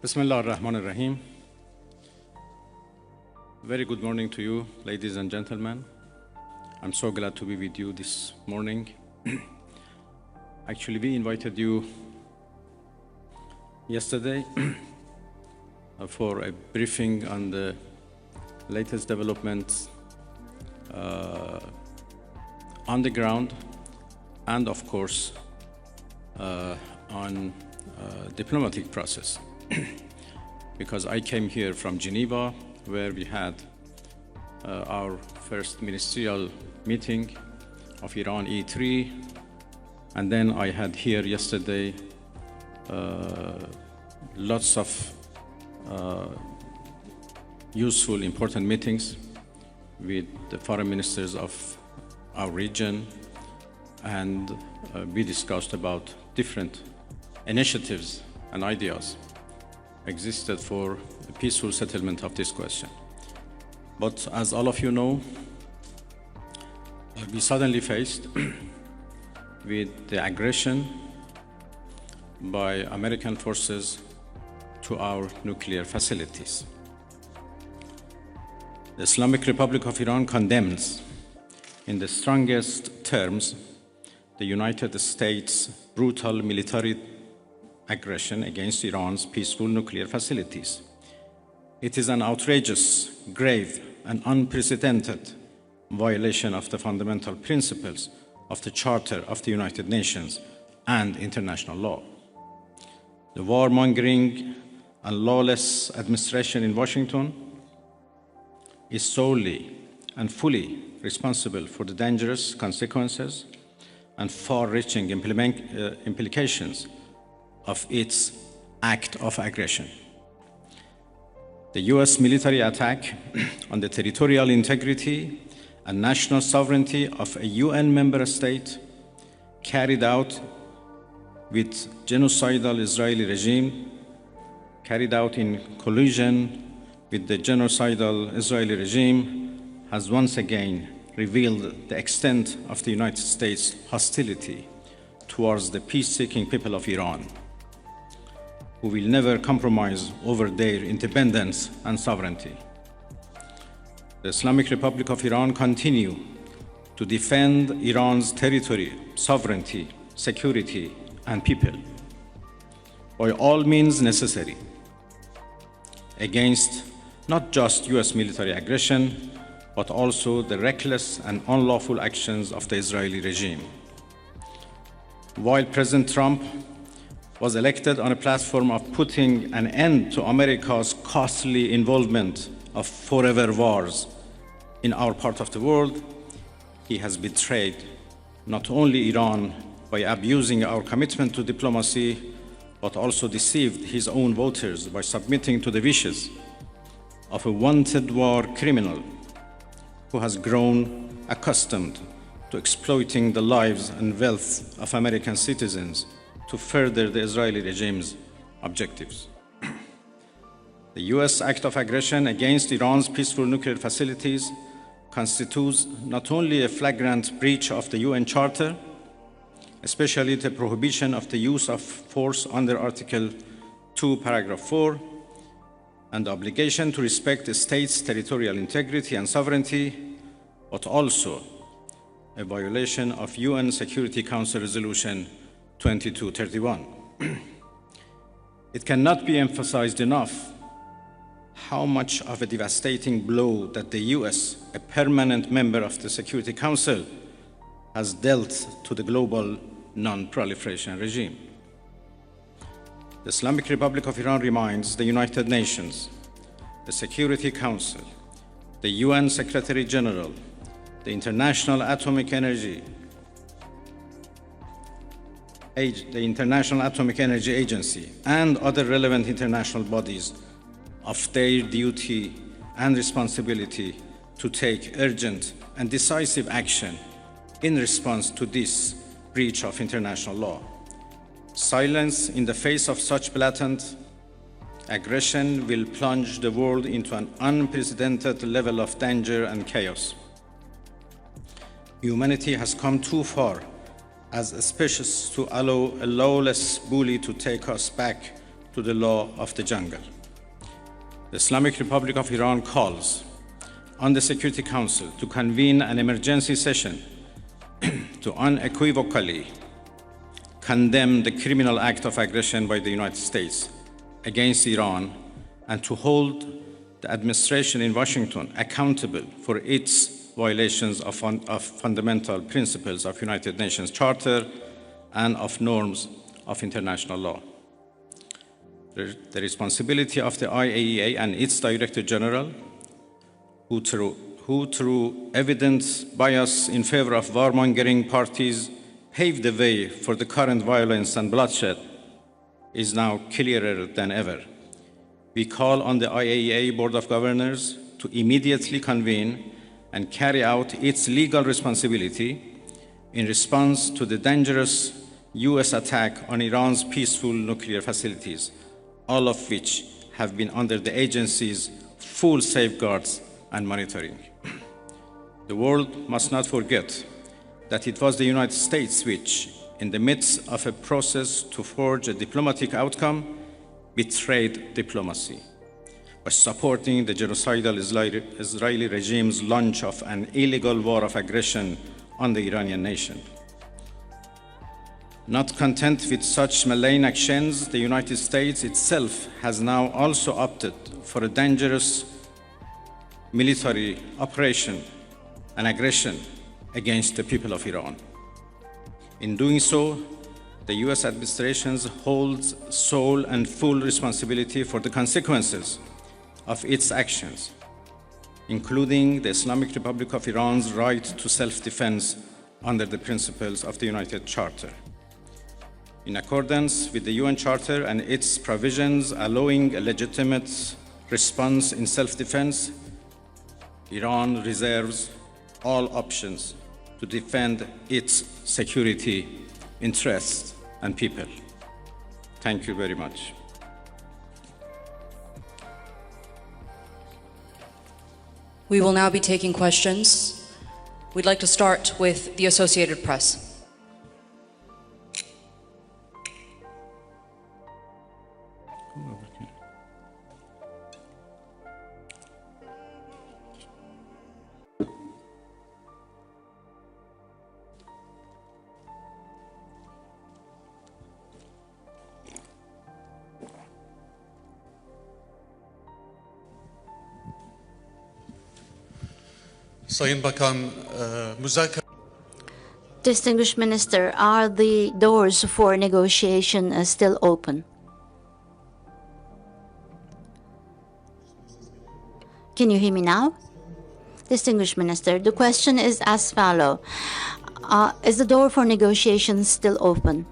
Bismillah ar-Rahman ar-Rahim. Very good morning to you, ladies and gentlemen. I'm so glad to be with you this morning. Actually, we invited you yesterday for a briefing on the latest developments on the ground and, of course, on diplomatic process. Because I came here from Geneva, where we had our first ministerial meeting of Iran E3, and then I had here yesterday lots of useful, important meetings with the foreign ministers of our region, and we discussed about different initiatives and ideas existed for the peaceful settlement of this question. But as all of you know, we suddenly faced with the aggression by American forces to our nuclear facilities. The Islamic Republic of Iran condemns in the strongest terms the United States' brutal military aggression against Iran's peaceful nuclear facilities. It is an outrageous, grave, and unprecedented violation of the fundamental principles of the Charter of the United Nations and international law. The warmongering and lawless administration in Washington is solely and fully responsible for the dangerous consequences and far-reaching implications of its act of aggression. The US military attack on the territorial integrity and national sovereignty of a UN member state carried out with genocidal Israeli regime, carried out in collusion with the genocidal Israeli regime, has once again revealed the extent of the United States' hostility towards the peace-seeking people of Iran, who will never compromise over their independence and sovereignty. The Islamic Republic of Iran continues to defend Iran's territory, sovereignty, security, and people by all means necessary against not just US military aggression, but also the reckless and unlawful actions of the Israeli regime. While President Trump was elected on a platform of putting an end to America's costly involvement of forever wars in our part of the world, he has betrayed not only Iran by abusing our commitment to diplomacy, but also deceived his own voters by submitting to the wishes of a wanted war criminal who has grown accustomed to exploiting the lives and wealth of American citizens to further the Israeli regime's objectives. The US act of aggression against Iran's peaceful nuclear facilities constitutes not only a flagrant breach of the UN Charter, especially the prohibition of the use of force under Article 2, Paragraph 4, and the obligation to respect the state's territorial integrity and sovereignty, but also a violation of UN Security Council Resolution 2231. It cannot be emphasized enough how much of a devastating blow that the US, a permanent member of the Security Council, has dealt to the global non-proliferation regime. The Islamic Republic of Iran reminds the United Nations, the Security Council, the UN Secretary General, the International Atomic Energy Agency, and other relevant international bodies of their duty and responsibility to take urgent and decisive action in response to this breach of international law. Silence in the face of such blatant aggression will plunge the world into an unprecedented level of danger and chaos. Humanity has come too far as species to allow a lawless bully to take us back to the law of the jungle. The Islamic Republic of Iran calls on the Security Council to convene an emergency session to unequivocally condemn the criminal act of aggression by the United States against Iran and to hold the administration in Washington accountable for its violations of fundamental principles of United Nations Charter and of norms of international law. The responsibility of the IAEA and its Director General, who through evident bias in favor of warmongering parties paved the way for the current violence and bloodshed, is now clearer than ever. We call on the IAEA Board of Governors to immediately convene and carry out its legal responsibility in response to the dangerous US attack on Iran's peaceful nuclear facilities, all of which have been under the agency's full safeguards and monitoring. The world must not forget that it was the United States which, in the midst of a process to forge a diplomatic outcome, betrayed diplomacy by supporting the genocidal Israeli regime's launch of an illegal war of aggression on the Iranian nation. Not content with such malign actions, the United States itself has now also opted for a dangerous military operation and aggression against the people of Iran. In doing so, the US administration holds sole and full responsibility for the consequences of its actions, including the Islamic Republic of Iran's right to self-defense under the principles of the United Charter. In accordance with the UN Charter and its provisions allowing a legitimate response in self-defense, Iran reserves all options to defend its security interests and people. Thank you very much. We will now be taking questions. We'd like to start with the Associated Press. Distinguished Minister, are the doors for negotiation still open? Can you hear me now? Distinguished Minister, the question is as follows. Is the door for negotiation still open?